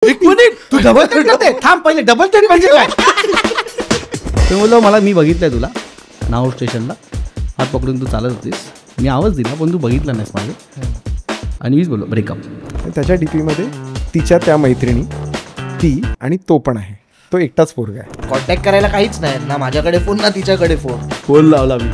एक मिनिट, तू double TET करते? थांब पहिले, डबल टेट म्हणजे काय? ते बोललो मला मी बघितलंय तुला नाव स्टेशनला हात पकडून तू चालत होतीस, मी आवाज दिला पण तू बघितला नाहीस माझं, आणि मीच बोललो ब्रेकअप. त्याच्या डीपीमध्ये तिच्या त्या मैत्रिणी, ती आणि तो पण आहे, तो एकटाच पोरगा आहे. कॉन्टॅक्ट करायला काहीच नाही ना, माझ्याकडे फोन ना तिच्याकडे फोन लावला मी,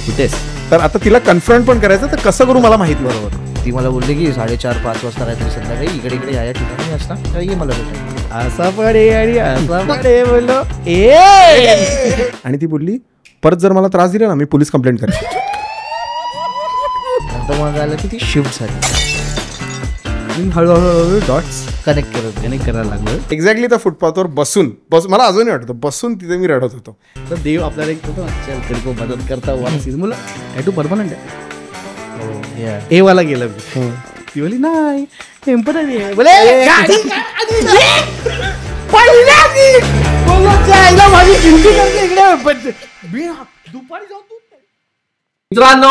कुठेस? तर आता तिला कन्फ्रंट पण करायचं, तर कसं करू मला माहित. बरोबर, ती मला बोलली की 4:30-5 वाजता रात्री संध्याकाळी इकडे इकडे या ठिकाणी असतात, तर ये मला भेटायला. असा पडे आणि असा पडे बोललो आणि ती बोलली परत जर मला त्रास दिला ना मी पोलीस कंप्लेंट करेन. नंतर मग आलं की ती शिफ्ट झाली, हळूहळू डॉट्स कनेक्ट करायला लागलो. एक्झॅक्टली त्या फुटपाथवर बसून मला अजूनही वाटतं, बसून तिथे मी रडत होतो. तर देव आपल्याला एक होतो चल तेरे को मदत करता हुआ सीन बोला टॅटू परमनंट आहे. ए वाला गेला मी, ती बोली नाही टेम्पररी आहे. बोले माझी चिंती करते इकडे दुपारी जाऊ. मित्रांनो,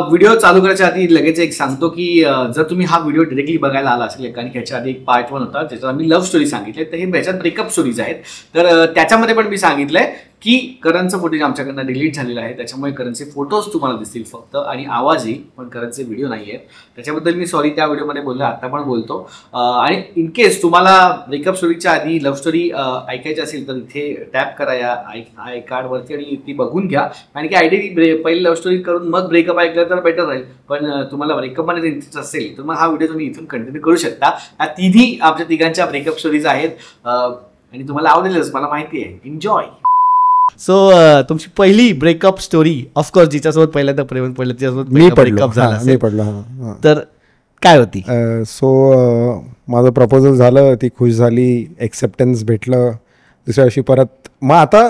व्हिडिओ चालू करायच्या आधी लगेच एक सांगतो की जर तुम्ही हा व्हिडिओ डिरेक्टली बघायला आला असेल, कारण की ह्याच्या आधी एक पार्ट 1 होता ज्याच्यात आम्ही लव्ह स्टोरी सांगितले, तर हे ह्याच्यात ब्रेकअप स्टोरीज आहेत. तर त्याच्यामध्ये पण मी सांगितलंय की करणचं फुटेज आमच्याकडनं डिलीट झालेलं आहे, त्याच्यामुळे करणचे फोटोज तुम्हाला दिसतील फक्त आणि आवाजही, पण करणचे व्हिडिओ नाही आहेत. त्याच्याबद्दल मी सॉरी त्या व्हिडिओमध्ये बोललो, आता पण बोलतो. आणि इन केस तुम्हाला ब्रेकअप स्टोरीच्या आधी लव्ह स्टोरी ऐकायची असेल तर इथे टॅप करा या आय कार्डवरती आणि ती बघून घ्या. कारण की आयडियली पहिली लव्ह स्टोरी करून मग ब्रेकअप ऐकलं तर बेटर राहील, पण तुम्हाला ब्रेकअपमध्ये इंटरेस्ट असेल तर मग हा व्हिडिओ तुम्ही इथून कंटिन्यू करू शकता. ह्या तिन्ही आमच्या तिघांच्या ब्रेकअप स्टोरीज आहेत आणि तुम्हाला आवडेलच, मला माहिती आहे. एन्जॉय. सो तुमची पहिली ब्रेकअप स्टोरी, ऑफकोर्स जिच्यासोबत पहिल्यांदा प्रेम पडलं तिच्यासोबत ब्रेकअप झाला मी पडलो. तर काय होती? सो माझं प्रपोजल झालं, ती खुश झाली, एक्सेप्टन्स भेटलं. दुसऱ्या दिवशी परत मग आता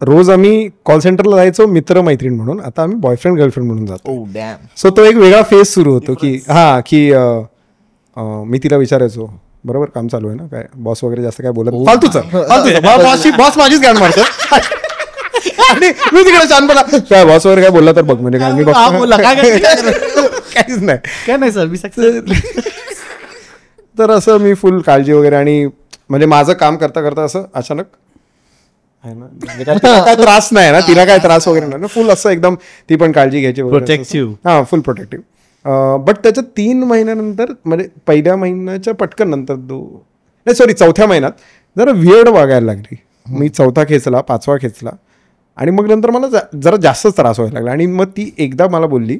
रोज आम्ही कॉल सेंटरला जायचो मित्र मैत्रीण म्हणून, आता आम्ही बॉयफ्रेंड गर्लफ्रेंड म्हणून जातो. सो तो एक वेगळा फेज सुरू होतो की मी तिला विचारायचो बरोबर काम चालू आहे ना, काय बॉस वगैरे जास्त काय बोलत फालतूच बॉस माझीच गाण मारतो आणि मी तिकडे छानपणा काय बॉस वगैरे काय बोलला तर बघ म्हणजे काय मी काहीच नाही काय नाही सर मी सक्सेस. तर असं मी फुल काळजी वगैरे, आणि म्हणजे माझं काम करता करता असं अचानक आहे ना, म्हणजे काय त्रास नाही ना, तिला काय त्रास वगैरे नाही ना, फुल असं एकदम ती पण काळजी घ्यायची, प्रोटेक्टिव्ह. हां फुल प्रोटेक्टिव्ह. बट त्याच्या 3 महिन्यानंतर म्हणजे पहिल्या महिन्याच्या पटकन नंतर नाही सॉरी 4थ्या महिन्यात जरा वियर्ड वागायला लागली. मी 4था खेचला, 5वा खेचला, आणि मग नंतर मला जरा जास्तच त्रास व्हायला लागला. आणि मग ती एकदा मला बोलली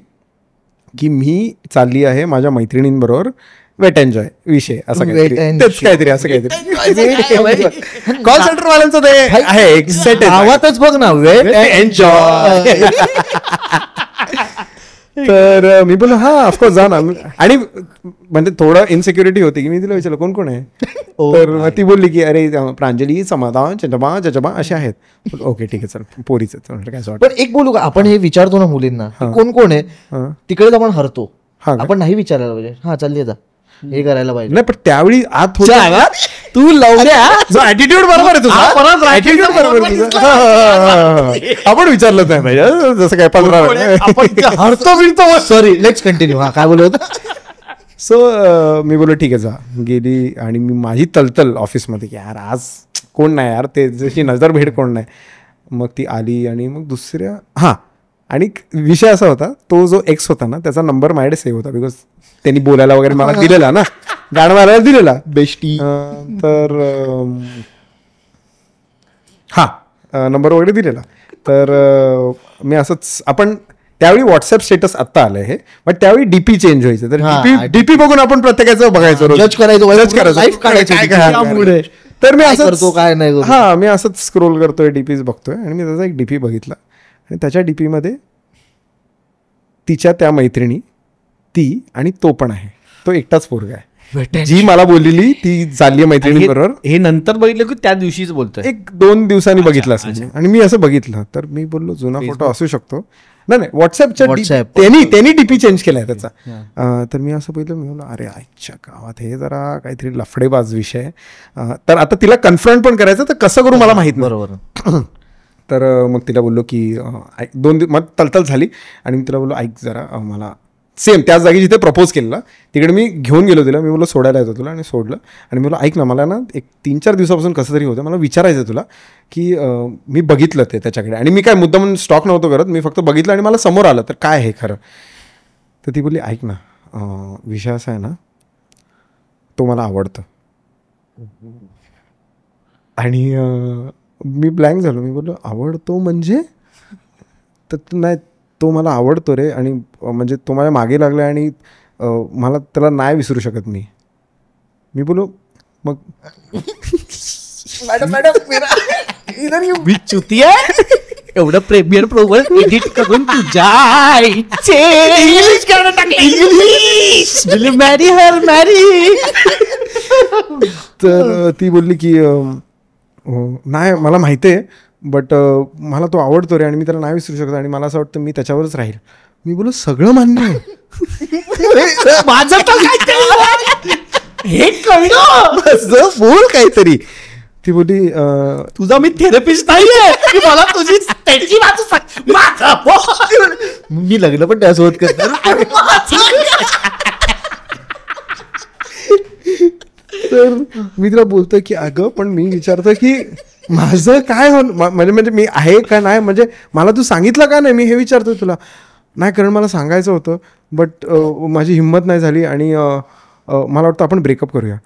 की मी चालली आहे माझ्या मैत्रिणींबरोबर वेट एन्जॉय विषय, असं काहीतरी असं काहीतरी कॉल सेंटर वाल्यांचं ते आहे एक सेट आवाजच बघ ना, वेट एन्जॉय. तर मी बोललो हा ऑफकोर्स जा ना, आणि म्हणजे थोडं इनसिक्युरिटी होती की मी तिला विचारलं कोण कोण आहे, तर ती बोलली की अरे प्रांजली, समाधान, चचबा असे आहेत. ओके ठीक आहे चल पोरीच काय असं. पण एक बोलू का, आपण हे विचारतो ना मुलींना कोण कोण आहे, तिकडेच आपण हरतो. आपण नाही विचारायला पाहिजे, हा चालली जा हे करायला पाहिजे. नाही पण त्यावेळी आत तू लावल्या ऍटिट्यूड बरोबर आहे तुझा, ऍटिट्यूड बरोबर आहे तुझा. आपण विचारलं नाही पाहिजे जसं काय 15 हरतो बिरतो. Sorry let's continue. हा काय बोलत होता? सो मी बोललो ठीक आहे जा. गेली आणि मी माझी तलतल ऑफिसमध्ये की यार आज कोण नाही यार, ते जशी नजर भेट कोण नाही. मग ती आली आणि मग दुसऱ्या आणि विषय असा होता, तो जो एक्स होता ना त्याचा नंबर माझ्याकडे सेव्ह होता, बिकॉज त्यांनी बोलायला वगैरे मला दिलेला ना, गाणं मारायला दिलेला बेस्टी. तर नंबर वगैरे दिलेला. तर मी असंच, आपण त्यावेळी व्हॉट्सअप स्टेटस आत्ता आलंय हे, बट त्यावेळी डीपी चेंज व्हायचं. तर डीपी बघून आपण प्रत्येकाचं बघायचं, जज करायचं. तर मी असं काय नाही, मी असंच स्क्रोल करतोय, डीपीज बघतोय, आणि मी त्याचा एक डीपी बघितला, आणि त्याच्या डीपीमध्ये तिच्या त्या मैत्रिणी, ती आणि तो पण आहे, तो एकटाच पोरगा आहे. जी मला बोललेली ती चालली मैत्रिणी बरोबर. हे नंतर बघितलं की त्या दिवशीच बोलतोय, 1-2 दिवसांनी बघितलं असेल. आणि मी असं बघितलं तर मी बोललो जुना फोटो असू शकतो. नाही व्हॉट्सअपच्या त्यांनी डीपी चेंज केलाय त्याचा. तर मी असं पहिलं मी बोललो अरे आजच्या गावात हे जरा काहीतरी लफडेबाज विषय. तर आता तिला कन्फ्रंट पण करायचं, तर कसं करू मला माहित नाही. बरोबर. तर मग तिला बोललो की 2 दिवस मग तलतल झाली, आणि मी तिला बोललो ऐक जरा मला सेम त्याच जागी जिथे प्रपोज केलेला तिकडे मी घेऊन गेलो तिला. मी बोललो सोडायला येतो तुला, आणि सोडलं. आणि मी बोललो ऐक ना, मला ना एक 3-4 दिवसापासून कसं तरी होतं, मला विचारायचं तुला की मी बघितलं ते त्याच्याकडे, आणि मी काय मुद्दा म्हणून स्टॉक नव्हतो करत, मी फक्त बघितलं आणि मला समोर आलं तर काय आहे खरं. तर ती बोलली ऐक ना, विषय असा आहे ना, तो मला आवडतं. आणि मी ब्लँक झालो. मी बोललो आवडतो म्हणजे? तर नाही, तो मला आवडतो रे, आणि म्हणजे तो माझ्या मागे लागला आणि मला त्याला नाही विसरू शकत मी. मी बोलो मग मी चुती आहे एवढं प्रेमियर प्रोवर एडिट करून तुझ्या मॅरी हर मॅरी. तर ती बोलली की नाही मला माहिती आहे, बट मला तो आवडतो रे, आणि मी त्याला नाही विसरू शकतो, आणि मला असं वाटतं मी त्याच्यावरच राहील. मी बोलू सगळं मान्य आहे माझं तर हे कळलं बोल काहीतरी. ती बोलली तुझा मी थेरपिस्ट नाहीये की मला तुझी त्याची वाचू सांग. मी लग्न पण त्यासोबत करणार. तर मी तिला बोलतोय की अगं पण मी विचारतोय की माझं काय म्हणजे मी आहे का नाही, म्हणजे मला तू सांगितलं का नाही, मी हे विचारतोय तुला. नाही कारण मला सांगायचं होतं, बट माझी हिंमत नाही झाली, आणि मला वाटतं आपण ब्रेकअप करूया.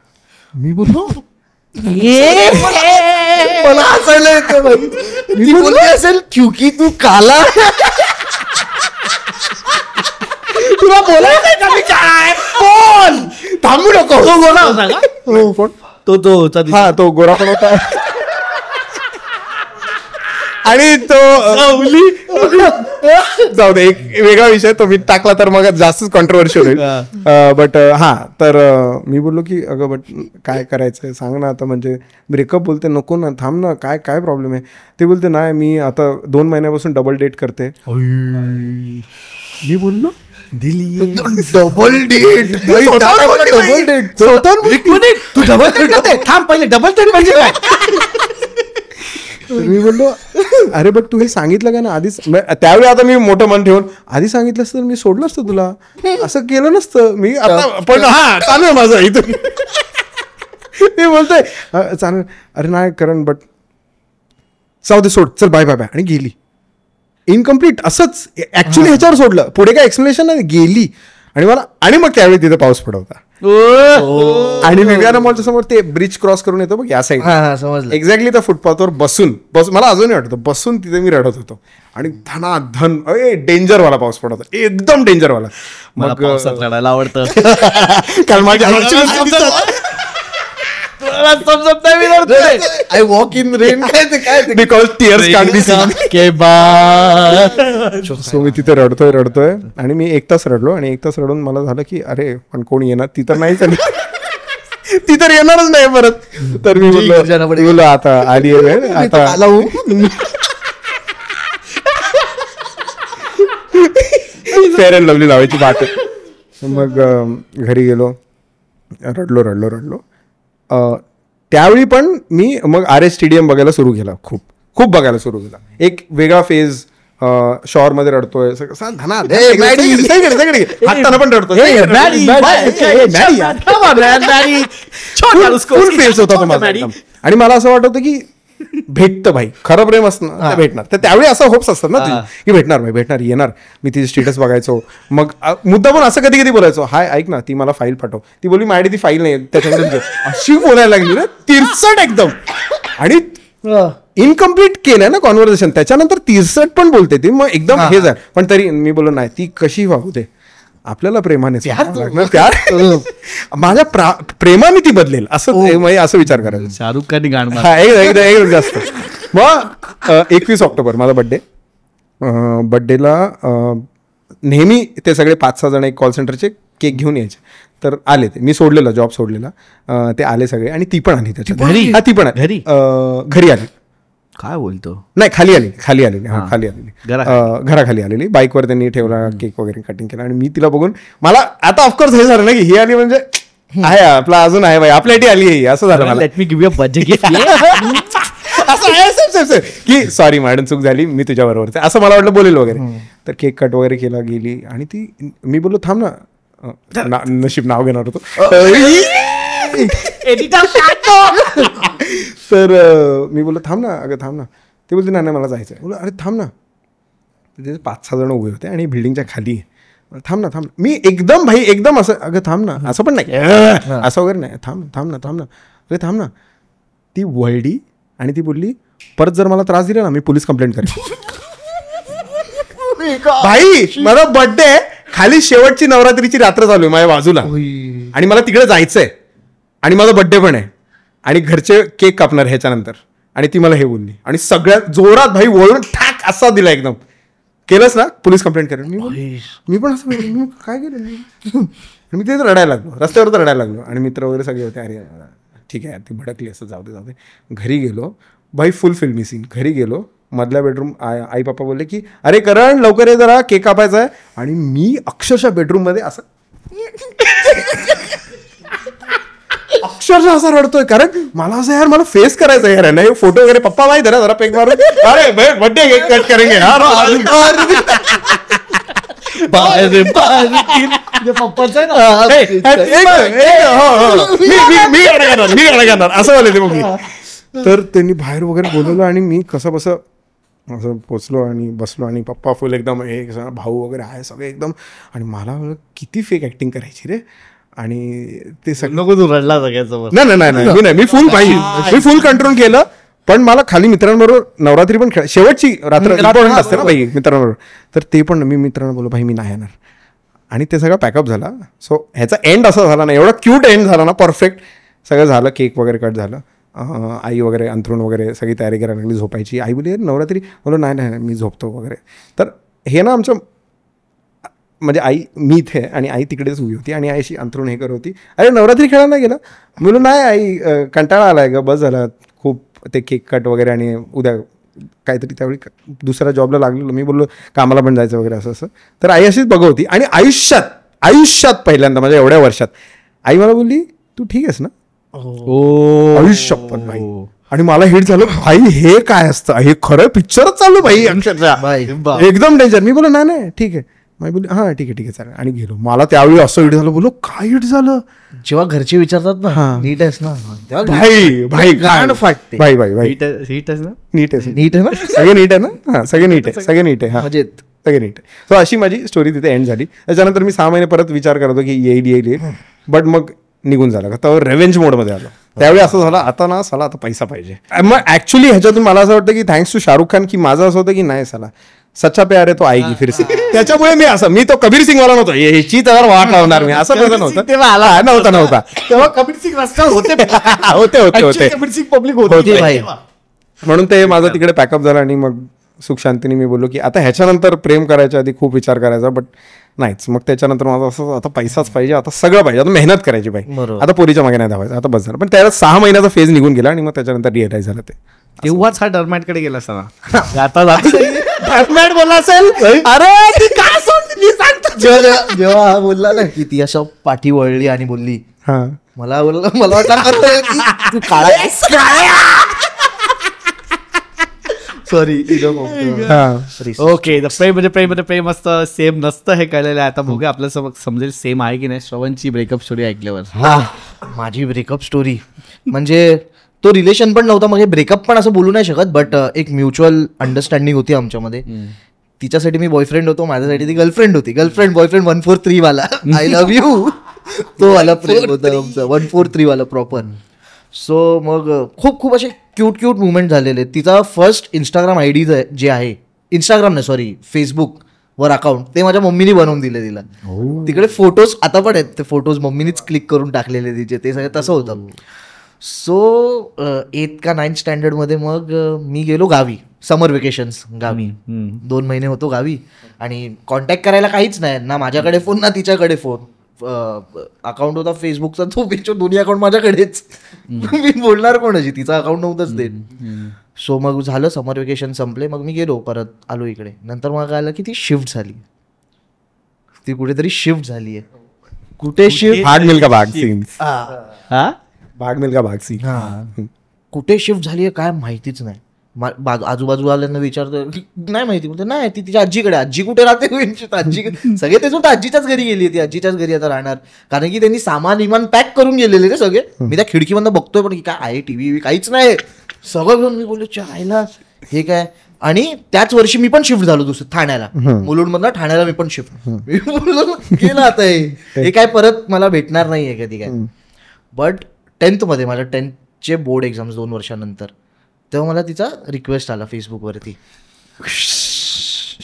मी बोललो मला हसायला येतं भाई. मी बोलली असेल क्योंकि तू काला. तुला बोलायचं काय बोल, थांबू नको. तो गोरा पण होता, आणि तो जाऊ दे, एक वेगळा विषय तो मी टाकला तर मग जास्तच कॉन्ट्रोवर्शियल होईल. बट हां, तर मी बोललो की अगं बट काय करायचं सांग ना आता, म्हणजे ब्रेकअप. बोलते नको ना, थांब ना, काय काय प्रॉब्लेम आहे. ते बोलते नाही मी आता 2 महिन्यापासून डबल डेट करते. मी बोललो डबल डेट. तू डबल डेट करते, थांब पहिले डबल डेट म्हणजे काय. मी बोललो अरे बट तू हे सांगितलं का ना आधीच. त्यावेळी आता मी मोठं मन ठेवून आधी सांगितलं असतं मी सोडलं असतं तुला, असं केलं नसतं मी आता. पण हा चालू आहे माझं इथून. मी बोलतोय चालेल, अरे नाही कारण बट जाऊ दे सोड, चल बाय बाय बाय, आणि गेली. इनकम्प्लीट असंच ऍक्च्युली ह्याच्यावर सोडलं, पुढे काय एक्सप्लेनेशन नाही, गेली. आणि मग त्यावेळी तिथे पाऊस पडवता, आणि विवियाना मॉलच्या समोर ते ब्रिज क्रॉस करून येतो बघ या साईड, समजलं एक्झॅक्टली त्या फुटपाथवर बसून मला अजूनही वाटतं, बसून तिथे मी रडत होतो. आणि धनाधन डेंजरवाला पाऊस पडत होता, एकदम डेंजरवाला. मग रडायला आवडतं कारण माझ्या I walk in rain because tears can be seen. So मी तिथे रडतोय आणि मी 1 तास रडलो, आणि 1 तास रडून मला झालं की अरे पण कोण येणार, ती तर नाहीच आली, ती तर येणारच नाही परत. तर मी बोललो आता आली आहे वेळ, आता फेअर अँड लवली लावायची बात. मग घरी गेलो, रडलो. त्यावेळी पण मी मग RS स्टेडियम बघायला सुरू केला, खूप बघायला सुरू केला. एक वेगळा फेज, शॉर मध्ये रडतोय, हाताना पण रडतोय, फुल फेज होता तो माझा. आणि मला असं वाटत होतं की भेटतं भाई, खरं प्रेम असणार भेटणार. तर त्यावेळी असं होप्स असतात ना की भेटणार भाई, भेटणार, येणार. मी तिचे स्टेटस बघायचो, मग मुद्दा पण असं कधी बोलायचो, हाय ऐक ना ती मला फाईल पाठव. ती बोलली माझी ती फाईल नाही, त्याच्यानंतर अशी बोलायला लागली ना तिरसट एकदम. आणि इनकम्प्लीट केलंय ना कॉन्व्हर्सेशन, त्याच्यानंतर तिरसट पण बोलते ती, मग एकदम हे झालं. पण तरी मी बोललो नाही, ती कशी वागू दे, आपल्याला प्रेमाने प्यार, माझ्या प्रेमाने ती बदलेल असं विचार करायचा. शाहरुख खान गाण एकदम जास्त. मग 21 ऑक्टोबर माझा बड्डे. बड्डेला नेहमी ते सगळे 5-6 जण एक कॉल सेंटरचे केक घेऊन यायचे. तर आले ते, मी सोडलेला, जॉब सोडलेला, ते आले सगळे, आणि ती पण आली त्याच्या घरी. ती पण घरी आली. काय बोलतो, नाही खाली आलेली घराखाली आलेली, बाईकवर त्यांनी ठेवला केक वगैरे, कटिंग केला. आणि मी तिला बघून मला आता ऑफकोर्स हे झालं ना की ही आली म्हणजे आहे आपला अजून आहे बाई, आपल्यासाठी आली आहे असं झालं मला. Let me give you a birthday gift. असं आहे सेम की सॉरी मॅडम चूक झाली, मी तुझ्या बरोबर असं मला वाटलं बोलेल वगैरे. तर केक कट वगैरे केला, गेली आणि ती मी बोललो थांब ना, नशीब नाव घेणार होतो. तर मी बोललो थांब ना, अगं थांब ना. ते बोलते नाही मला जायचं आहे. बोललो अरे थांब ना. तिथे 5-6 जण उभे होते आणि बिल्डिंगच्या खाली. थांब ना. मी एकदम भाई एकदम असं अगं थांब ना असं पण नाही, असं वगैरे नाही, थांब ना अरे थांब ना. ती वळली आणि ती बोलली परत जर मला त्रास दिला ना मी पोलीस कंप्लेंट करेन. भाई माझा बर्थडे आहे, खाली शेवटची नवरात्रीची रात्र चालू आहे माझ्या बाजूला आणि मला तिकडे जायचंय आणि माझा बर्थडे पण आहे आणि घरचे केक कापणार ह्याच्यानंतर. आणि ती मला हे बोलली आणि सगळ्यात जोरात भाई वळून ठाक असा दिला एकदम. केलंच ना पोलीस कंप्लेंट करेन. मी पण असं मी काय केलं, मी ते रडायला लागलो, रस्त्यावर रडायला लागलो. आणि मित्र वगैरे सगळे होते, अरे ठीक आहे ती भडकली असं, जाऊ दे. घरी गेलो भाई, फुल फिल्मी सीन. घरी गेलो, मधल्या बेडरूम आई पप्पा बोलले की अरे करण लवकर ये जरा केक कापायचा आहे. आणि मी अक्षरशः बेडरूम मध्ये असं अक्षरशः असं रडतोय, कारण मला असं यार मला फेस करायचं यार नाही फोटो वगैरे. पप्पा माहिती आहे ना जरा पेक मारून अरे बर्थडे केक कट करेंगे पप्पाचा मी करणार असं बोलले ते मग मी. तर त्यांनी बाहेर वगैरे बोलवलं आणि मी कसं बसं असं पोचलो आणि बसलो आणि पप्पा फुल एकदम एक भाऊ वगैरे आहे सगळे एकदम. आणि मला किती फेक ऍक्टिंग करायची रे. आणि ते सगळं नको तू रडला सगळ्यासमोर. नाही मी फुल पाहिजे, मी फुल कंट्रोल केलं. पण मला खाली मित्रांबरोबर नवरात्री पण शेवटची रात्र इम्पॉर्टंट असते ना भाई मित्रांबरोबर. तर ते पण मी मित्रांना बोललो भाई मी नाही येणार. आणि ते सगळं पॅकअप झाला. सो ह्याचा एंड असा झाला ना, एवढा क्यूट एंड झाला ना, परफेक्ट सगळं झालं. केक वगैरे कट झालं, आई वगैरे अंथरूण वगैरे सगळी तयारी करायला लागली झोपायची. आई बोलली नवरात्री, बोलो नाही मी झोपतो वगैरे. तर हे ना आमचं म्हणजे आई मी इथे आणि आई तिकडेच उभी होती आणि आईशी अंथरूण हे करत होती. अरे नवरात्री खेळायला नाही गेलं, बोलू नाही आई कंटाळा आलाय ग, बस झाला खूप ते केक कट वगैरे आणि उद्या काहीतरी. त्यावेळी दुसऱ्या जॉबला लागलेलो मी, बोललो कामाला पण जायचं वगैरे असं. तर आई अशीच बघवती. आणि आयुष्यात पहिल्यांदा माझ्या एवढ्या वर्षात आई मला बोलली तू ठीक आहेस ना. आयुष्यात भाई. आणि मला हिट झालं भाई हे काय असतं, हे खरं पिक्चरच चालू भाई अक्षरशः एकदम डेंजर. मी बोललो नाही ठीक आहे. मी बोलली हां ठीक आहे चालेल आणि गेलो. मला त्यावेळी असं हिट झालं, बोलो काय हिट झालं. जेव्हा घरचे विचारतात ना नीट आहेस ना, भाई गाण फाटते. भाई नीट आहेस ना, नीट आहे नीट आहे ना, सगळे नीट आहे ना, हा सगळे नीट आहे हा सगळे नीट आहे. सो अशी माझी स्टोरी तिथे एंड झाली. त्याच्यानंतर मी 6 महिने परत विचार करत होतो की येईल बट मग निघून झाला का, तर रेव्हेंज मोडमध्ये आलो. त्यावेळी असं झालं आता ना साला आता पैसा पाहिजे. मग ऍक्च्युली ह्याच्यातून मला असं वाटतं की थँक्स टू शाहरुख खान की माझं असं होतं की नाही साला सच्चा प्यार आहे तो आएगी फिर से. त्याच्यामुळे मी तो कबीर सिंग वाला नव्हतो, याची तर वाट लावणार मी असं नव्हतं. तेव्हा नव्हता तेव्हा कबीर सिंग रस्त्यावर होते कबीर सिंग पब्लिक होते भाई. म्हणून ते माझं तिकडे पॅकअप झालं. आणि मग सुख शांतीने मी बोललो की आता ह्याच्यानंतर प्रेम करायच्या आधी खूप विचार करायचा, बट नाहीच. मग त्याच्यानंतर माझं असं आता पैसाच पाहिजे, आता सगळं पाहिजे, आता मेहनत करायची पाहिजे, आता पोरीच्या मागे नाही धावायचं, आता बस झालं. पण त्याला 6 महिन्याचा फेज निघून गेला आणि मग त्याच्यानंतर रिअलाइज झालं ते. तेव्हाच हा डरमॅटकडे गेला असताना आता डरमॅट बोलला असेल अरे काय सांगतो. जेव्हा हा बोलला ना की ती अशा पाठी वळली आणि बोलली हा मला वाटलं सॉरी. ओके प्रेम म्हणजे प्रेम असतं, सेम नसतं हे कळलेलं आहे. आता बघूया आपल्या समजेल सेम आहे की नाही. श्रवणची ब्रेकअप स्टोरी ऐकल्यावर. हा माझी ब्रेकअप स्टोरी म्हणजे तो रिलेशन पण नव्हता, मग हे ब्रेकअप पण असं बोलू नाही शकत, बट एक म्युच्युअल अंडरस्टँडिंग होती आमच्यामध्ये. तिच्यासाठी मी बॉयफ्रेंड होतो, माझ्यासाठी ती गर्लफ्रेंड होती. गर्लफ्रेंड बॉयफ्रेंड 143 वाला आय लव्ह यू तो वाला प्रेम होतं आमचं 143 वाला प्रॉपर. सो मग खूप असे क्यूट मुवमेंट झालेले. तिचा फर्स्ट इंस्टाग्राम ID जे आहे, इंस्टाग्राम नाही सॉरी फेसबुक वर अकाउंट, ते माझ्या मम्मीने बनवून दिले तिला. तिकडे फोटोज आता पण आहेत, ते फोटोज मम्मीनेच क्लिक करून टाकलेले तिचे, ते सगळं तसं होतं. सो 8th का 9th स्टँडर्डमध्ये मग मी गेलो गावी, समर वेकेशन्स गावी. 2 महिने होतो गावी आणि कॉन्टॅक्ट करायला काहीच नाही ना, माझ्याकडे फोन ना तिच्याकडे फोन. अकाउंट होता फेसबुकचा, तो पिक्चर दोन्ही अकाउंट माझ्याकडेच. मी बोलणार कोणाची, तिचा अकाउंट नव्हतंच ते. सो मग झालं समर वेकेशन संपले, मग मी गेलो परत आलो इकडे. नंतर मग कळलं की ती शिफ्ट झाली, ती कुठेतरी शिफ्ट झाली आहे. कुठे शिफ्ट, भाग मिल्खा भाग सीन, हा भाग मिल्खा भाग सीन. कुठे शिफ्ट झाली आहे काय माहितीच नाही. आजूबाजूवाल्यांना विचारतो नाही माहिती, बोलते नाही ती तिच्या आजीकडे. आजी कुठे राहते आजी सगळे तेच होतं आजीच्याच घरी गेली, ती आजीच्याच घरी आता राहणार, कारण की त्यांनी सामान इमान पॅक करून गेलेले रे सगळे. मी त्या खिडकीमधनं बघतोय पण काय आहे टीव्ही काहीच नाही, सगळं घेऊन मी बोललो चायला हे काय. आणि त्याच वर्षी मी पण शिफ्ट झालो ठाण्याला, मुलुंडमधनं ठाण्याला मी पण शिफ्ट. मी बोललो गेलं आता हे काय परत मला भेटणार नाहीये कधी काय. बट 10th मध्ये माझ्या 10thचे बोर्ड एक्झाम्स 2 वर्षानंतर, तेव्हा मला तिचा रिक्वेस्ट आला फेसबुकवरती.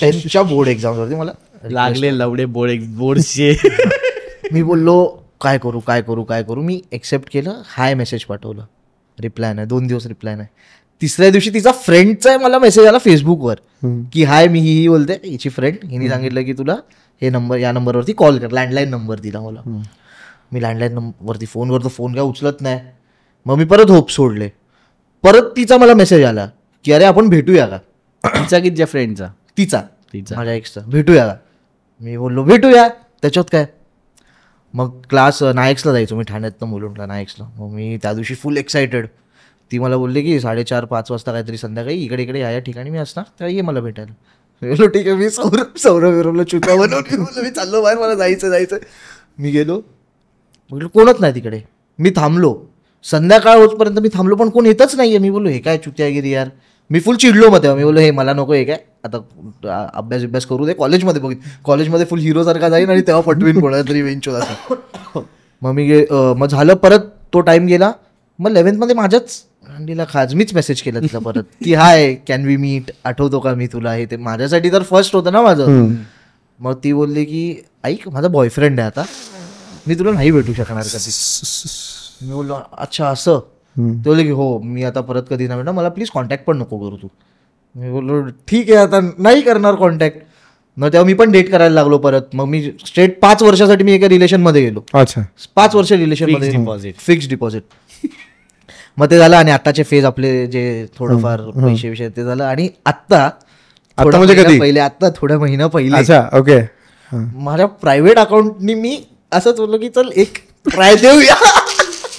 10thच्या बोर्ड एक्झाम्सवरती मला लागले लवडे बोर्डचे. मी बोललो काय करू काय करू काय करू. मी एक्सेप्ट केलं, हाय मेसेज पाठवलं, रिप्लाय नाही. 2 दिवस रिप्लाय नाही. तिसऱ्या दिवशी तिचा फ्रेंडचा मला मेसेज आला फेसबुकवर की हाय मी ही बोलते हिची फ्रेंड, हिने सांगितलं की तुला हे नंबर या नंबरवरती कॉल कर. लँडलाईन नंबर दिला मला. मी लँडलाईन नंबरवरती फोन करतो, फोन काय उचलत नाही. मग मी परत होप सोडले. परत तिचा मला मेसेज आला की अरे आपण भेटूया का. तिचा की ज्या फ्रेंडचा तिचा तिचा माझ्या एक्सचा भेटूया का. मी बोललो भेटूया, त्याच्यात काय. मग क्लास नायक्सला जायचो मी ठाण्यातनं मुलुंडला नायक्सला. मग मी त्या दिवशी फुल एक्सायटेड. ती मला बोलली की 4:30-5 वाजता काहीतरी संध्याकाळी इकडे या ठिकाणी मी असणार, तर ये मला भेटायला. बोललो ठीक आहे. मी सौरभ चुका बनवून मी चाललो बाहेर, मला जायचं. मी गेलो, म्हटलं कोणच नाही तिकडे. मी थांबलो, संध्याकाळ होतपर्यंत मी थांबलो पण कोण येतच नाहीये. मी बोललो हे काय चुत्यागिरी यार. मी फुल चिडलो मग तेव्हा. मी बोललो हे मला नको, हे काय आता अभ्यास करू दे, कॉलेजमध्ये बघित कॉलेजमध्ये फुल हिरोसारखा जाईन आणि तेव्हा पटवीन कोणाला तरी वेंचो असं. मग मग झालं. परत तो टाइम गेला. मग 11th मध्ये माझ्याच अंडीला खाज मीच मेसेज केला तिला परत की हाय कॅन वी मीट, आठवतो का मी तुला. हे ते माझ्यासाठी तर फर्स्ट होतं ना माझं. मग ती बोलली की ऐक माझा बॉयफ्रेंड आहे आता, मी तुला नाही भेटू शकणार कधी. मी बोललो अच्छा असं. ते बोलले की हो मी आता परत कधी नाही भेटणार, मला प्लीज कॉन्टॅक्ट पण नको करू तू. मी बोललो ठीक आहे आता नाही करणार कॉन्टॅक्ट. मग तेव्हा मी पण डेट करायला लागलो परत. मग मी स्ट्रेट 5 वर्षासाठी मी एका रिलेशनमध्ये गेलो. अच्छा 5 वर्ष रिलेशनमध्ये फिक्स डिपॉझिट. मग ते झालं. आणि आत्ताचे फेज आपले जे थोडंफार पैसे विषय ते झालं. आणि आत्ता म्हणजे कधी पहिले आत्ता थोड्या महिना पहिले अच्छा ओके माझ्या प्रायव्हेट अकाउंटनी मी असंच बोललो की चल एक ट्राय देऊया.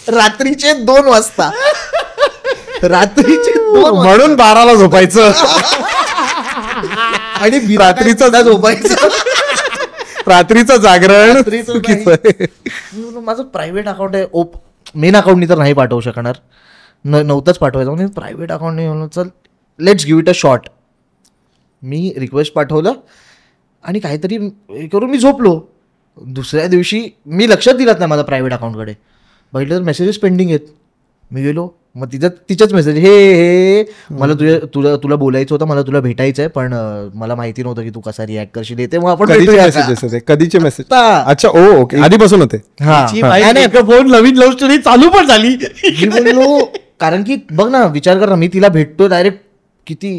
रात्रीचे 2 वाजता म्हणून 12ला झोपायचं आणि रात्रीचं झोपायचं, रात्रीचं जागरण. माझं प्रायव्हेट अकाउंट आहे. मेन अकाउंटनी तर नाही पाठवू शकणार, नव्हतंच पाठवायचं. म्हणजे प्रायव्हेट अकाउंटने म्हणून चल let's give it a shot. Me request पाठवलं आणि काहीतरी करून मी झोपलो. दुसऱ्या दिवशी मी लक्षात दिलात नाही माझा प्रायव्हेट अकाउंटकडे. बघितलं तर मेसेजेस पेंडिंग आहेत. मी गेलो, मग तिच्याच मेसेज हे मला तुला बोलायचं होतं, मला तुला भेटायचं आहे, पण मला माहिती नव्हतं की तू कसा रिॲक्ट करशील. येते मग आपण कधीचे मेसेज. अच्छा ओके आधीपासून होते. फोन नवीन लव्ह स्टोरी चालू पण झाली. बोललो कारण की बघ ना विचार कर ना, मी तिला भेटतो डायरेक्ट किती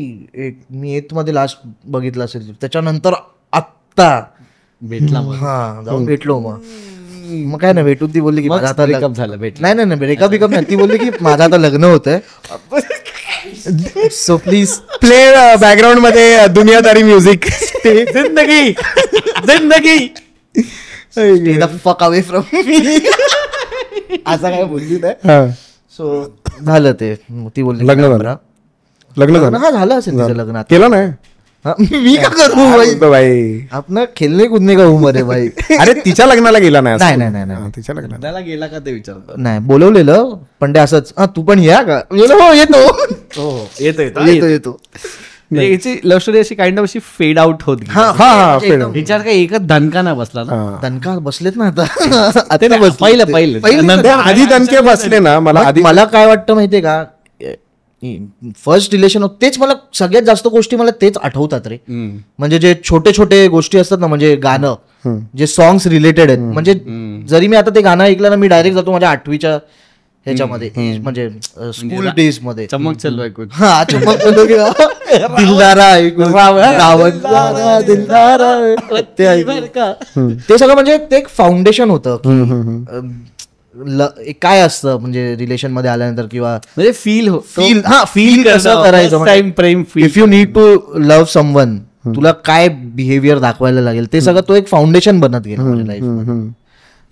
मी 8th मध्ये लास्ट बघितलं असेल, त्याच्यानंतर आत्ता भेटला. हा जाऊन भेटलो. मग काय नाही भेटून ती बोलली की माझं आता ब्रेकअप झालं. नाही ब्रेकअप नाही. ती बोलली की माझं आता लग्न होतंय, सो प्लीज प्ले बॅकग्राऊंड मध्ये दुनियादारी म्युझिक. जिंदगी द फक अवे फ्रॉम मी असं काय बोलली नाही. सो झालं ते. ती बोलली लग्न झालं. हा झालं असेल तिचं लग्न. केलं नाही मी का करू भाई, आपण खेळणे कुदणे का उमर आहे भाई. अरे तिच्या लग्नाला गेला नाही. नाही तिच्या लग्नाला गेला का ते विचारतो. नाही बोलवलेलं पण ते असंच तू पण या का. हो येतो. याची लव्ह स्टोरी अशी काइंड ऑफ अशी फेड आउट होत गेली. हा विचार काय एकच दणका नाही बसला ना. दणका बसलेत ना आता. पहिलं आधी दणके बसले ना. मला काय वाटतं माहितीये का, फर्स्ट रिलेशन तेच मला सगळ्यात जास्त गोष्टी मला तेच आठवतात रे. म्हणजे जे छोटे छोटे गोष्टी असतात ना, म्हणजे गाणं जे सॉंग्स रिलेटेड आहेत. म्हणजे जरी मी आता ते गाणं ऐकलं ना, मी डायरेक्ट जातो माझ्या 8वीच्या ह्याच्यामध्ये, म्हणजे स्कूल डेज मध्ये. चमक चलो ऐकून. हा चमक चलो दिलदारा ऐकून ते सगळं म्हणजे ते एक फाउंडेशन होतं. काय असतं म्हणजे रिलेशन मध्ये आल्यानंतर किंवा म्हणजे फील कसं करायचं. प्रेम if you need to love someone, तुला काय बिहेवियर दाखवायला लागेल ते सगळं तो एक फाउंडेशन बनत गेला माझ्या लाईफ.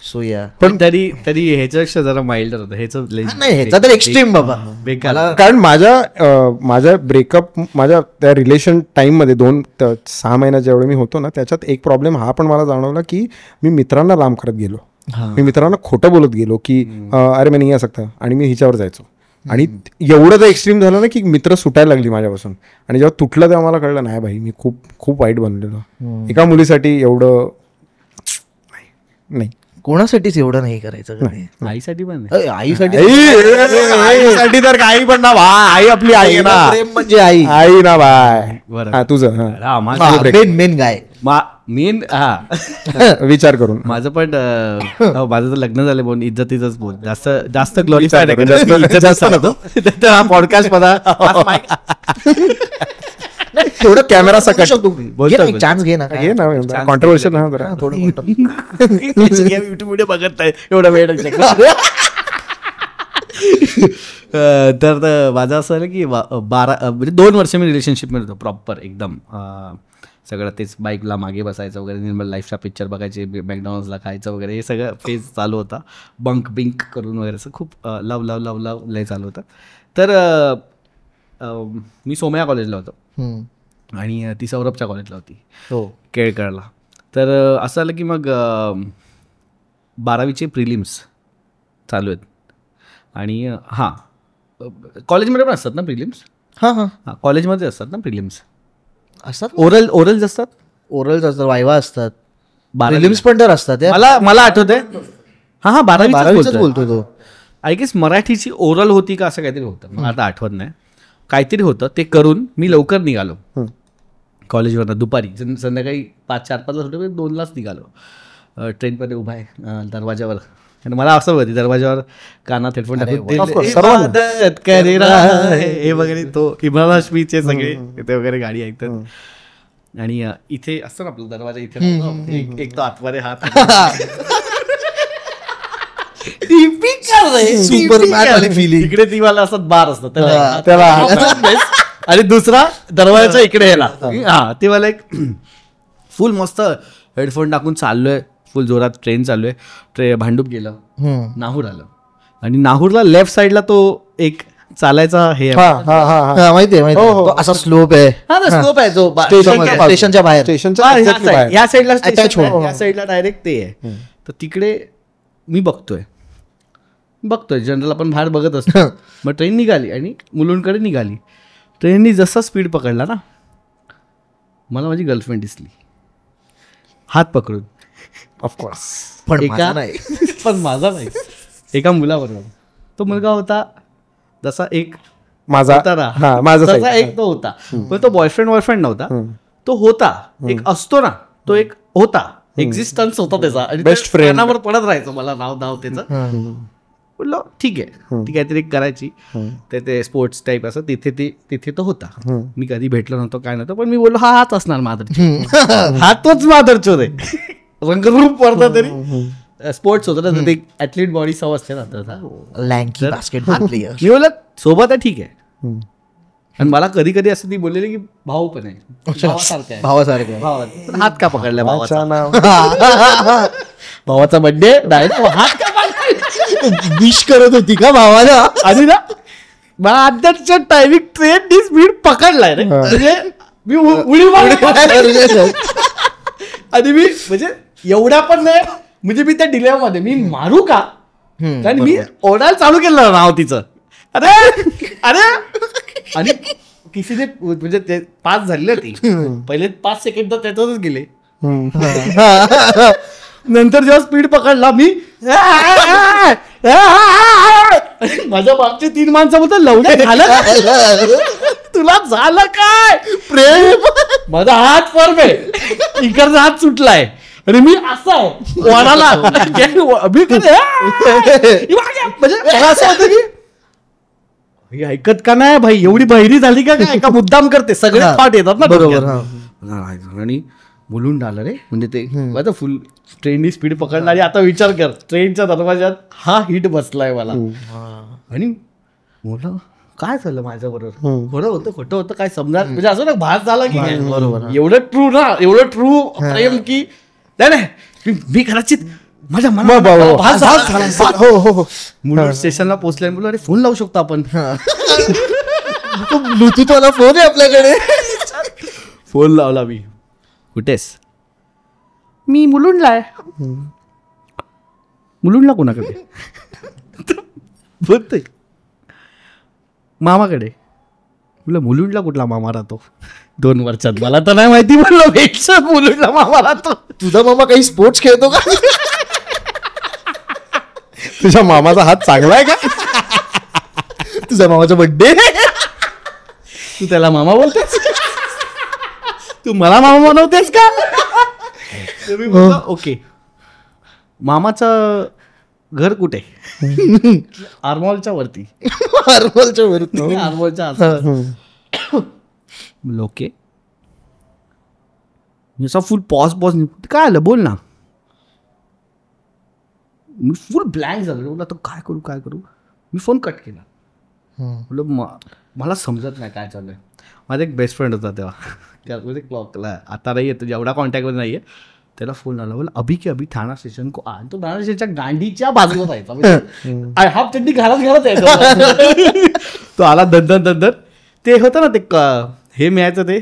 सो या पण तरी ह्याच्यापेक्षा जरा माइल्डर होतं ह्याचं नाही ह्याचा तर एक्स्ट्रीम बाबा. बेकार. कारण माझ्या ब्रेकअप माझ्या त्या रिलेशन टाईममध्ये 6 महिन्यात जेवढे मी होतो ना त्याच्यात एक प्रॉब्लेम हा पण मला जाणवला की मी मित्रांना लांब करत गेलो. मी मित्रांना खोटं बोलत गेलो की अरे मी नाही येऊ शकता आणि मी हिच्यावर जायचो. आणि एवढं तर एक्स्ट्रीम झालं ना की मित्र सुटायला लागली माझ्यापासून. आणि जेव्हा तुटलं तेव्हा मला कळलं नाही भाई मी खूप खूप वाईट बनलेलो एका मुलीसाठी. एवढं नाही कोणासाठीच एवढं नाही करायचं कधी. आईसाठी पण नाही. आईसाठी आईसाठी तर काही पण ना भाई. आई आपली आई ना. प्रेम म्हणजे आई. आई ना बाय. बरं. हा तुझं मेन गाय मेन विचार करून माझं पण माझं तर लग्न झालं म्हणून इज्जतीच बोल जास्त ग्लोरिफाईड जास्त नको. हा पॉडकास्ट मला थोडं कॅमेरा सकट चान्स घे ना. घे ना कॉन्ट्रोवर्शियल ना जरा थोडं युट्यूब व्हिडिओ बघत नाही एवढा वेळ. तर माझं असं झालं की 2 वर्ष मी रिलेशनशिपमध्ये होतो प्रॉपर एकदम. सगळं तेच बाईकला मागे बसायचं वगैरे निर्मल लाईफचा पिक्चर बघायचे मॅकडॉनल्ड्सला खायचं वगैरे हे सगळं फेज चालू होता. बंक बिंक करून वगैरे असं खूप लव लय चालू होतं. तर मी सोमया कॉलेजला होतो आणि ती सौरभच्या कॉलेजला होती केळकरला. तर असं आलं की मग 12वीचे प्रिलिम्स चालू आहेत आणि हां कॉलेजमध्ये पण असतात ना प्रिलिम्स. हां कॉलेजमध्ये असतात ना प्रिलिम्स असतात. ओरल्स असतात. ओरल्स असतात वायवा असतात. 12 प्रिलिम्स पण तर असतात. मला आठवतंय. हां 12वीच बोलतोय तो. आय गेस मराठीची ओरल होती का असं काहीतरी होतं मला आता आठवत नाही. काहीतरी होतं ते करून मी लवकर निघालो कॉलेजवरनं दुपारी. संध्याकाळी 4-5ला सुटलं 2लाच निघालो. ट्रेनमध्ये उभा आहे दरवाजावर आणि मला असं होती दरवाजावर कानात हेडफोन हे वगैरे तो इम्रान हाशमीचे सगळे ते वगैरे गाडी ऐकतात आणि इथे असतं ना आपला दरवाजा इथे एक तो आतमध्ये हात इकडे ती मला असत बार असतं त्याला आणि दुसरा दरवाजाच्या इकडे याला. हा ते मला एक फुल मस्त हेडफोन टाकून चाललोय फुल जोरात. ट्रेन चालू आहे. भांडूप गेलं नाहूर आलं आणि नाहूरला लेफ्ट साईडला तो एक चालायचा हे माहितीये असा स्लोप आहे. स्लोप आहे जो स्टेशनच्या बाहेर. स्टेशनच्या या साईडला डायरेक्ट ते आहे. तर तिकडे मी बघतोय जनरल आपण बाहेर बघत असतो. मग ट्रेन निघाली आणि मुलुंडकडे निघाली. ट्रेननी जसा स्पीड पकडला ना मला माझी गर्लफ्रेंड दिसली हात पकडून. ऑफकोर्स पण माझा नाही एका मुलाबरोबर. तो मुलगा होता जसा एक माझा तसा एक तो होता पण तो बॉयफ्रेंड नव्हता. तो होता एक असतो ना तो एक होता एक्झिस्टन्स होता त्याचा. बेस्ट फ्रेंड पडत राहायचं मला नाव त्याचं. बोललो ठीक आहे ती काहीतरी करायची ते स्पोर्ट्स टाईप असं तिथे तो होता. मी कधी भेटलो नव्हतो काय नव्हतं पण मी बोललो हाच असणार मादरचोद. हा तोच मादरचोद आहे. रंगरूप वरता तरी स्पोर्ट्स होतं ना ते ऍथलीट बॉडी सव असते ना लँकी बास्केटबॉल प्लेयर. मी बोलत सोबत आहे ठीक आहे. आणि मला कधी कधी असं ती बोललेली की भाऊ पण आहे भावासारखं हात का पकडला भावाचा बर्थडे हात का विश करत होती का भावाला. आणि ना मला आताच्या टायमिंग ट्रेननी स्पीड पकडलाय रे म्हणजे मी उडी आणि मी म्हणजे एवढ्या पण नाही म्हणजे मी त्या डिलेमध्ये मी मारू का कारण मी ओढायला चालू केलं नाव तिचं. अरे आणि किसी म्हणजे ते 5 झाले ती पहिले 5 सेकंड तर त्याच्यातच गेले. नंतर जेव्हा स्पीड पकडला मी माझ्या मागचे 3 माणसं बोलतात लवड्या झालं तुला झालं काय प्रेम. माझा हात फर्म आहे इकडचा हात सुटलाय आणि मी असा आहे वडाला म्हणजे असं होतं की ऐकत का नाही भाई एवढी बहिरी झाली का काय का मुद्दाम करते सगळे थॉट येतात ना बरोबर. आणि मुलुंड आलं रे म्हणजे ते माझं फुल ट्रेननी स्पीड पकडला आणि आता विचार कर ट्रेनच्या दरवाज्यात हा हिट बसलाय मला. आणि बोला काय झालं माझ्या बरोबर खरं होतं खोटं होतं काय समजा म्हणजे असं ना भास झाला की बरोबर एवढं ट्रू ना एवढं ट्रू प्रेम की नाही मी कदाचित माझ्या मग बाबा, भास झाला. हो हो हो मुलुंड स्टेशनला पोहोचल्या बोललो अरे फोन लावू शकतो आपण. ब्लूटूथ वाला फोन आहे आपल्याकडे. फोन लावला मी. कुठेस? मी मुलुंडला आहे. मुलुंडला कोणाकडे? बोलतोय मामाकडे. बोला मुलुंडला कुठला मामा राहतो? 2 वर्षात. मला तर नाही माहिती. बोललो भेटचं मुलुंडला मामा राहतो. तुझा मामा काही स्पोर्ट्स खेळतो का? तुझ्या मामाचा हात चांगला आहे का? तुझ्या मामाचा बर्थडे. तू त्याला मामा बोलतेस? तू मला मामा बनवतेस का? तर मी बोललो, ओके. मामाचं घर कुठे? आरमॉलच्या वरती. आरमॉलच्या वरती. आरमॉलच्या आसपास. ओके. मी असा फुल पॉज काय आलं बोल ना. मी फुल ब्लँक झालो. बोला तर काय करू. मी फोन कट केला. बोललो मला समजत नाही काय चालू आहे. माझा एक बेस्ट फ्रेंड होता तेव्हा. त्यामध्ये क्लॉकला आता नाही येतो, जेवढा कॉन्टॅक्टमध्ये नाही आहे. त्याला फोन आला. बोला अभी के अभी ठाणा स्टेशन को आ. तो ठाणा स्टेशनच्या गांडीच्या बाजूला जायचा. हाफ चड्डी घालत यायचा. तो आला दन. ते होतं ना ते हे मिळायचं ते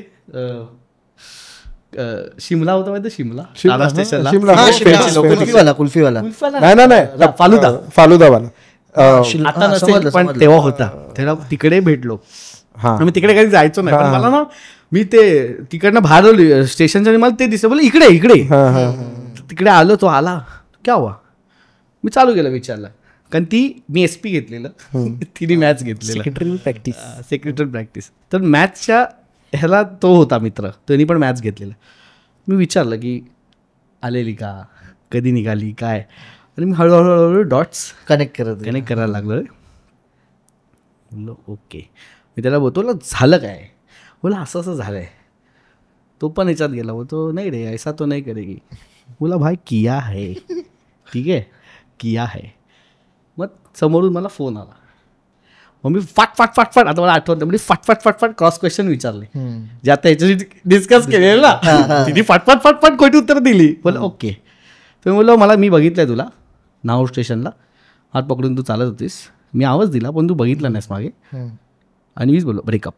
शिमला होता माहिती? शिमला ठाणा स्टेशनला. कुल्फीवाला. नाही फालुदावाला. आता नसेल पण तेव्हा होता. त्याला तिकडे भेटलो. मी तिकडे कधी जायचो नाही, पण मला ना मी ते तिकडनं बाहेर स्टेशनच्या मला ते दिसलं. बोल इकडे तिकडे आलो. तो आला. क्या हुआ? मी चालू केलं विचारला. कारण मी SP घेतलेलं. तिने मॅच घेतलेलं. Secretary practice. तर मॅचच्या ह्याला तो होता मित्र. त्यांनी पण मॅच घेतलेलं. मी विचारलं की आलेली का, कधी निघाली काय. आणि मी हळूहळू डॉट्स कनेक्ट करायला लागलो. बोललो ओके. मी त्याला बोलतो झालं काय? बोला असं झालं आहे. तो पण याच्यात गेला. बोलतो नाही रे ऐसा तो नाही करेगी. बोला भाई किया है. ठीक आहे किया है. मग समोरून मला फोन आला. मग मी फाट आता मला आठवत म्हणजे फाट क्रॉस क्वेश्चन विचारले जे आता याच्याशी डिस्कस केलेलं ना. तिने फाट खोटी उत्तर दिली. बोला ओके. तर बोललो मी बघितलंय तुला नाऊर स्टेशनला हात पकडून तू चालत होतीस. मी आवाज दिला पण तू बघितला नाहीस मागे. आणि मीच बोललो ब्रेकअप.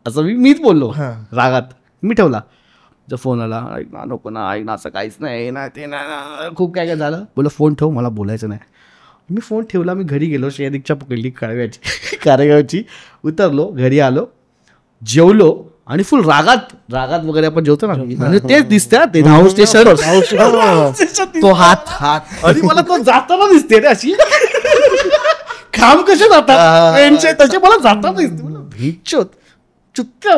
असं मीच बोललो रागात. मी ठेवला. जर फोन आला ऐक ना नको ना ऐक ना असं काहीच नाही ना ते ना खूप काय झालं. बोला फोन ठेव मला बोलायचं नाही. मी फोन ठेवला. मी घरी गेलो. श्रेया पकडली कारेगावची. उतरलो घरी आलो जेवलो आणि फुल रागात वगैरे आपण जेवतो ना म्हणजे तेच दिसतं ते नाऊर स्टेशन. तो हात आणि मला तो जाताना दिसते रे अशी. खांब कसे जातात ट्रेनचे तसे मला जाताना दिसते. भीचोत चुत्त्या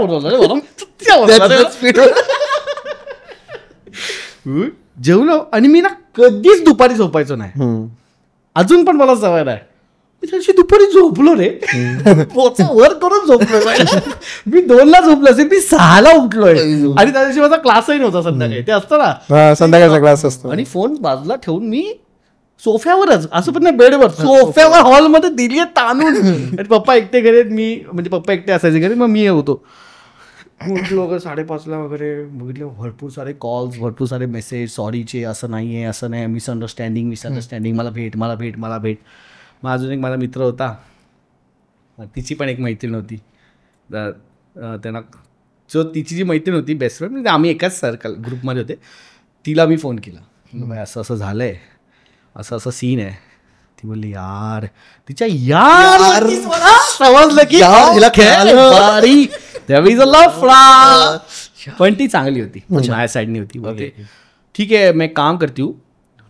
जेवलो. आणि मी ना कधीच दुपारी झोपायचो नाही. अजून पण मला सवय नाही. मी त्याशी दुपारी झोपलो रे. वर करून झोपलो. मी 2ला झोपलो असेल. मी 6ला उठलोय. आणि त्या दिवशी माझा क्लासही नव्हता संध्याकाळी. ते असतं ना संध्याकाळचा क्लास असतो. आणि फोन बाजूला ठेवून मी सोफ्यावरच असं पण नाही बेडवर सोफ्यावर हॉलमध्ये दिली ताणून. आणि पप्पा एकटे घरी म्हणजे पप्पा एकटे असायचे घरी. मग मी होतो. उठलो वगैरे 5:30ला वगैरे बघितलं भरपूर सारे कॉल्स भरपूर सारे मेसेज सॉरीचे असं नाही मिसअंडरस्टँडिंग मला भेट. मग अजून एक माझा मित्र होता. तिची पण एक मैत्रीण होती. त्यांना तिची जी मैत्रीण होती बेस्ट फ्रेंड म्हणजे आम्ही एकाच सर्कल ग्रुपमध्ये होते. तिला मी फोन केला. भाई असं झालं आहे असं सीन आहे. ती बोलली यार तिच्या यार समजलं की पण ती चांगली होती माझ्या साईडनी होती. बोलते ठीक है मैं काम करती हूँ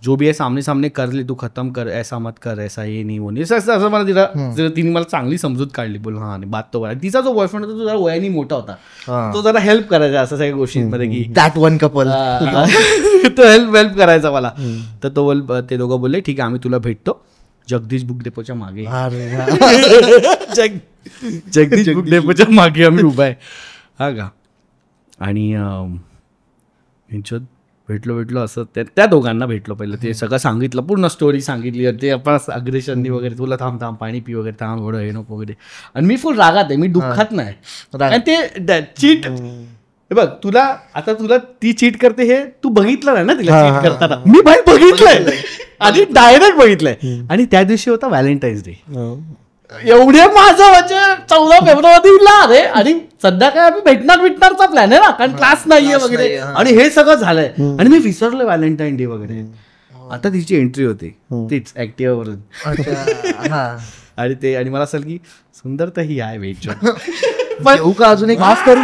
जो भी है सामने सामने कर ले तू खत्म कर ऐसा मत कर ऐसा ये नहीं वो नाही असं मला तिने मला चांगली समजूत काढली. बोल हा बात तो बरा. तिचा जो बॉयफ्रेंड होता तो जरा वयाने मोठा होता. तो जरा हेल्प करायचा असं सगळ्या गोष्टींमध्ये की दॅट वन कपल तो हेल्प करायचा मला. तर तो ते दोघं बोलले ठीक आहे आम्ही तुला भेटतो जगदीश बुक डेपोच्या मागे. जगदीश बुक डेपोच्या मागे आम्ही उभा आहे हा का. आणि यांच्यात भेटलो असं त्या दोघांना भेटलो पहिलं. ते सगळं सांगितलं पूर्ण स्टोरी सांगितली. ते आपण अग्रेशननी वगैरे तुला थांब पाणी पी वगैरे थांब एवढं हे नको वगैरे. आणि मी फुल रागात आहे मी दुःखात नाही. आणि ते चीट हे बघ तुला ती चीट करते हे तू बघितलं नाही ना तिला चीट करताना. मी भाई बघितलंय आणि डायरेक्ट बघितलंय. आणि त्या दिवशी होता व्हॅलेंटाईन्स डे. एवढे माझं म्हणजे 14 फेब्रुवारीला अरे आणि सध्या काय आम्ही भेटणारचा प्लॅन आहे ना कारण क्लास नाहीये वगैरे आणि हे सगळं झालंय आणि मी विसरलो व्हॅलेंटाईन डे वगैरे. आता तिची एंट्री होती तीच ऍक्टिव्हा वरून आणि मला असं की सुंदर तर ही आहे वेट येऊ का अजून एक माफ करू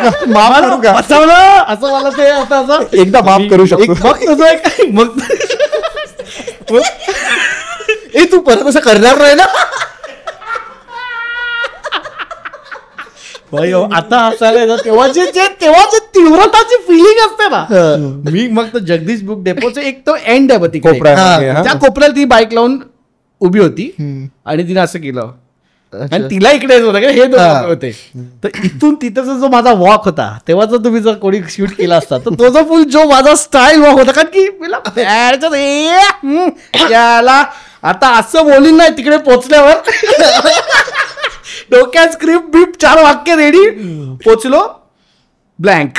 का असं मला ते असं एकदा माफ करू शकतो. मग ए तू परत असं करणार नाही ना. आता हसायला तेव्हा जे तीव्रताची फिलिंग असते ना. मी मग तो जगदीश बुक डेपोचे एक तो एंड आहे बघ तिकडे त्या कोपऱ्याला ती बाईक लावून उभी होती आणि तिने असं केलं आणि तिला इकडे होतं हे दोन होते. तर इथून तिथं जो माझा वॉक होता तेव्हा जर तुम्ही जर कोणी शूट केला असता तर तो जो फुल जो माझा स्टाईल वॉक होता कारण की याला आता असं बोलीन नाही तिकडे पोचल्यावर डोक्यात स्क्रिप्ट बिप 4 वाक्य रेडी पोचलो ब्लँक.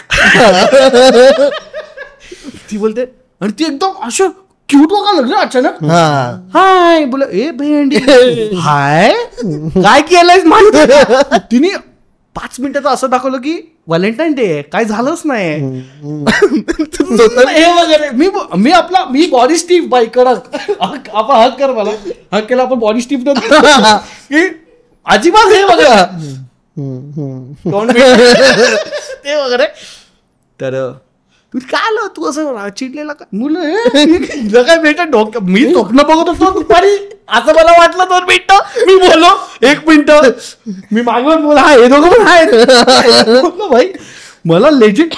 ती बोलते आणि ती एकदम असं क्यूट वागायला लागलं अचानक. हाय बोल ए भेंडी हाय काय केलंयस माहिती. तिने 5 मिनिटाचं असं दाखवलं की व्हॅलेंटाईन डे आहे काय झालंच नाही हे वगैरे. मी बॉडी स्टीफ बाई कडक आपण हक कर मला हक केला आपण बॉडी स्टीफ की अजिबात हे वगैरे ते वगैरे. तर तू काय आलं तू असं चिडलेला का मुलं काय भेटत डोक्या मी स्वप्न बघत होतो दुपारी असं मला वाटलं 2 मिनिटं मी बोललो 1 मिनिटं मी मागून बोला हा हे दोघं पण आहेत भाई मला लेजिट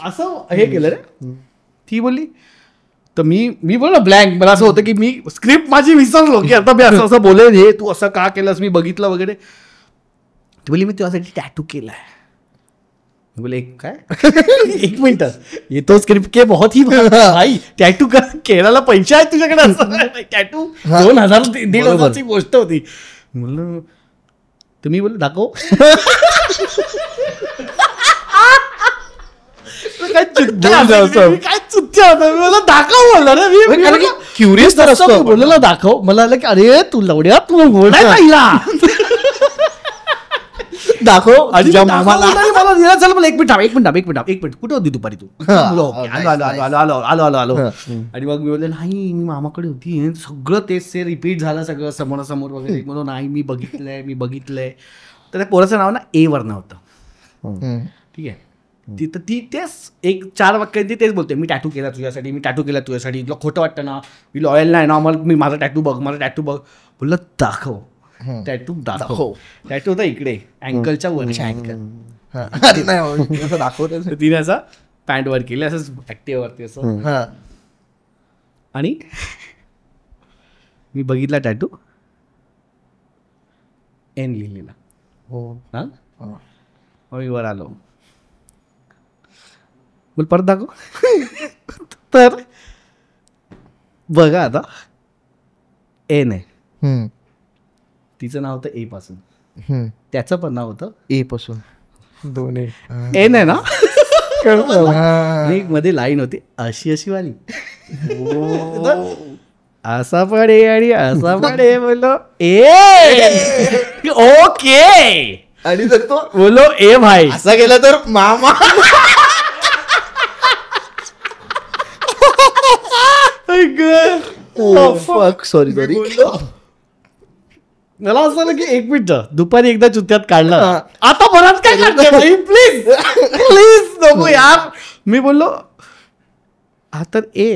असं हे केलं रे. ती बोलली तर मी बोललो ब्लँक. मला असं होतं की मी स्क्रिप्ट माझी विसरलो की आता मी असं बोलेन हे तू असं का केलंस मी बघितलं वगैरे. ती बोलली मी तुझ्यासाठी टॅटू केलाय. बोले काय 1 मिनिट ये तो स्क्रिप्ट के बहुत ही भाई टॅटू केळाला पैसे आहेत तुझ्याकडे असं टॅटू 2,000-1,500ची गोष्ट होती. म्हणलं तुम्ही बोल दाखव काय चुत्या होता मला दाखव बोलला रे. क्युरियस तर असतो बोललेला दाखव मला आलं की अरे तू लवड्या तू बोलाय पाहिला दाखव मला दिला. चल मला 1 मिनिट कुठे होती दुपारी तू. आलो आणि मग मी बोलले नाही मी मामाकडे होती सगळं तेच ते रिपीट झालं सगळं समोरासमोर वगैरे. म्हणून नाही मी बघितलंय तर त्या पोराचं नाव ना ए वर नव्हतं. ठीक आहे तिथं ती तेच 4 वाक्यांची तेच बोलते मी टॅटू केला तुझ्यासाठी तुला खोटं वाटतं ना मी लॉयल नाही ना मी माझा टॅटू बघ बोललं दाखव टॅटू होता इकडे अँकलच्या वरच्या अँकल दाखवतो. तिने असं पॅन्ट वर केली असंच ऍक्टिव्हवरती असं आणि मी बघितला टॅटू एन लिहिलेला. मी वर आलो बोल परत दाखव तर बघा आता एन आहे तिचं नाव होतं ए पासून त्याचं पण नाव होतं ए पासून 2 एन आहे ना. मध्ये लाईन होती अशी वाली असा पडे आणि असा पडे बोलो ए ओके आणि जर तो बोलो ए भाई असा गेला तर मामा सॉरी मला असं झालं की 1 मिनिट दुपारी एकदा चुत्यात काढला आता बराच काय काढते प्लीज नको यार. मी बोललो हा तर ए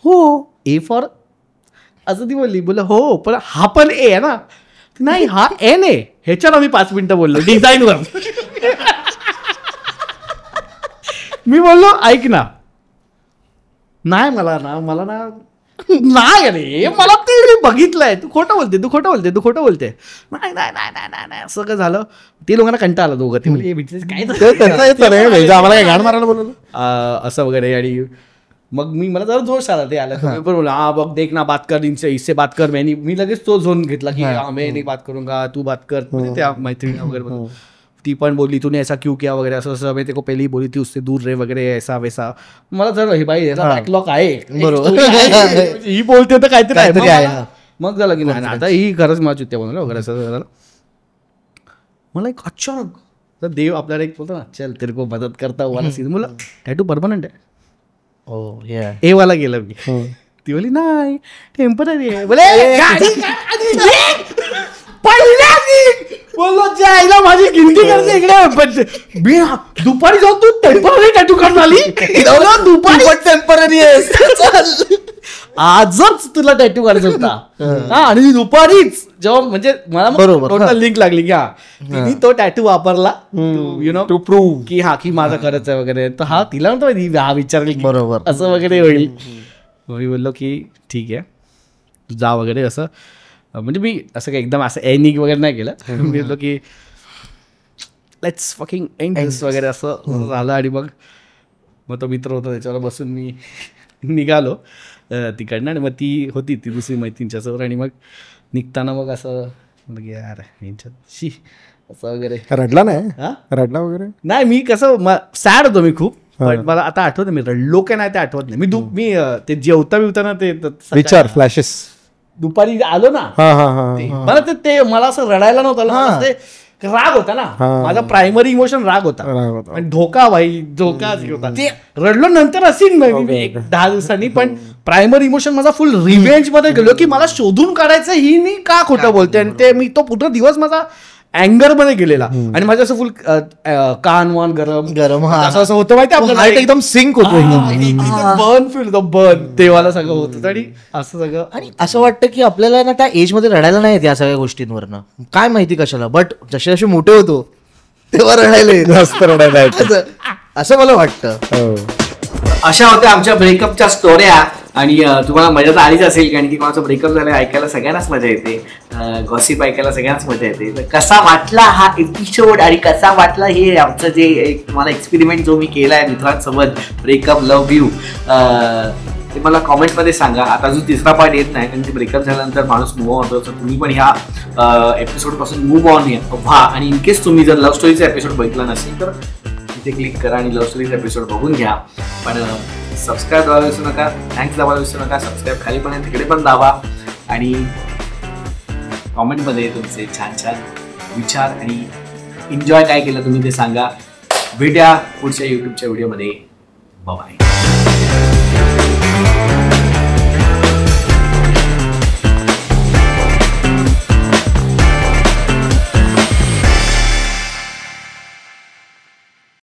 हो ए फॉर असं ती बोलली बोल हो पण हा पण ए आहे ना नाही हा एन आहे ह्याच्यावर आम्ही 5 मिनिटं बोललो डिझाईनवर. मी बोललो ऐक ना नाही मला ना नाही अरे मला ते मी बघितलंय तू खोटं बोलते नाही असं काय झालं. ते लोकांना कंटाळा आला दोघं ते आम्हाला काय गाण मारायला बोलवलं असं वगैरे. आणि मग मला जरा जोश आला ते आलं बोलला हा बघ देख ना बात कर इससे बात कर मी लगेच तो झोन घेतला की मैं नहीं बात करूंगा तू बात कर त्या मैत्रिणी वगैरे. ती पण बोलली तूने ऐसा क्यों किया वगैरे असं असं मी ते को पहिली बोली थी उससे दूर रे वगैरे ऐसा वैसा. मला जर हे बाई याचा बॅकलॉग आहे बरोबर. एक story आहे. ही बोलते तर काहीतरी काहीतरी आहे, आहे. हा. मग झालं की नाही आता ही खरंच मला चुत्या बनवलं वगैरे असं झालं. मला एक अचानक तर देव आपल्याला एक बोलतो ना चल तेरे को मदत करता वाला सीन मला टॅटू परमनंट आहे हो या ए वाला गेलं मी. ती बोली नाही टेम्पररी आहे बोले बोललो जायला माझी गिनती करते इकडे मी दुपारी जाऊन तू टेम्पररी टॅटू काढून आली दुपारी टेम्पररी आहे आजच तुला टॅटू काढायचा होता हा आणि दुपारीच जेव्हा म्हणजे मला बरोबर, टोटल लिंक लागली की हा तिने तो टॅटू वापरला यु नो टू प्रूव्ह की हा की माझा खरंच आहे वगैरे तर हा तिला म्हणतो माहिती हा विचारेल की बरोबर. असं वगैरे होईल. मी बोललो की ठीक आहे तू जा वगैरे असं म्हणजे मी असं काही एकदम असं एनिक वगैरे नाही केलं. मी बोललो की लेट्स फकिंग एंड दिस वगैरे असं झालं. आणि मग तो मित्र होता त्याच्यावर बसून मी निघालो तिकडनं आणि मग ती होती ती दुसरी मैत्रिणीच्यासमोर आणि मग निघताना मग असं म्हणजे यार शी असं वगैरे रडला नाही हा रडला वगैरे नाही मी कसं सॅड होतो मी खूप पण मला आता आठवत नाही मी रडलो काय नाही ते आठवत नाही. मी ते जेवता बिवताना ते विचार फ्लॅशेस दुपारी आलो ना हा हा हा मला ते मला असं रडायला नव्हतं मला ते राग होता ना माझा प्रायमरी इमोशन राग होता आणि धोका धोका होता ते रडलो नंतर असेल मी एक 10 दिवसांनी पण प्रायमरी इमोशन माझा फुल रिव्हेंज मध्ये गेलो की मला शोधून काढायचं ही मी का खोटं बोलते आणि ते मी तो पूर्ण दिवस माझा अँगर मध्ये गेलेला आणि माझं असं फुल कान वान गरम असं असं होतं माहिती आपल्याला एकदम सिंक होतो एकदम बर्न फील होतं बर्न तेव्हाला सगळं होतं आणि असं सगळं आणि असं वाटतं की आपल्याला ना त्या एज मध्ये रडायला नाही येत या सगळ्या गोष्टींवरनं काय माहिती कशाला बट जसे जसे मोठे होतो तेव्हा रडायला येत जास्त रडायला येतं. असं मला वाटतं. हो. अशा होत्या आमच्या ब्रेकअपच्या स्टोऱ्या. आणि तुम्हाला मजा तर आलीच असेल कारण की कोणाचं ब्रेकअप झालं ऐकायला सगळ्यांनाच मजा येते. गॉसिप ऐकायला सगळ्यांनाच मजा येते. तर कसा वाटला हा एपिसोड आणि कसा वाटला हे आमचं जे एक तुम्हाला एक्सपेरिमेंट जो मी केला आहे मित्रांसोबत ब्रेकअप लव्ह यू ते मला कॉमेंटमध्ये सांगा. आता अजून तिसरा पार्ट येत नाही कारण की ब्रेकअप झाल्यानंतर माणूस मूव ऑन होतो. तर तुम्ही पण ह्या एपिसोडपासून मूव ऑन व्हा. आणि इनकेस तुम्ही जर लव्ह स्टोरीचा एपिसोड बघितला नसेल तर तिथे क्लिक करा आणि लव्ह स्टोरीचा एपिसोड बघून घ्या. पण सबस्क्राईब दाबायला विसरू नका. थँक्स दाबायला विसरू नका. सबस्क्राईब खाली पण आहे तिकडे पण दाबा आणि कॉमेंटमध्ये तुमचे छान छान विचार आणि एन्जॉय काय केलं तुम्ही ते सांगा. भेटूया पुढच्या यूट्यूबच्या व्हिडिओमध्ये. बाय.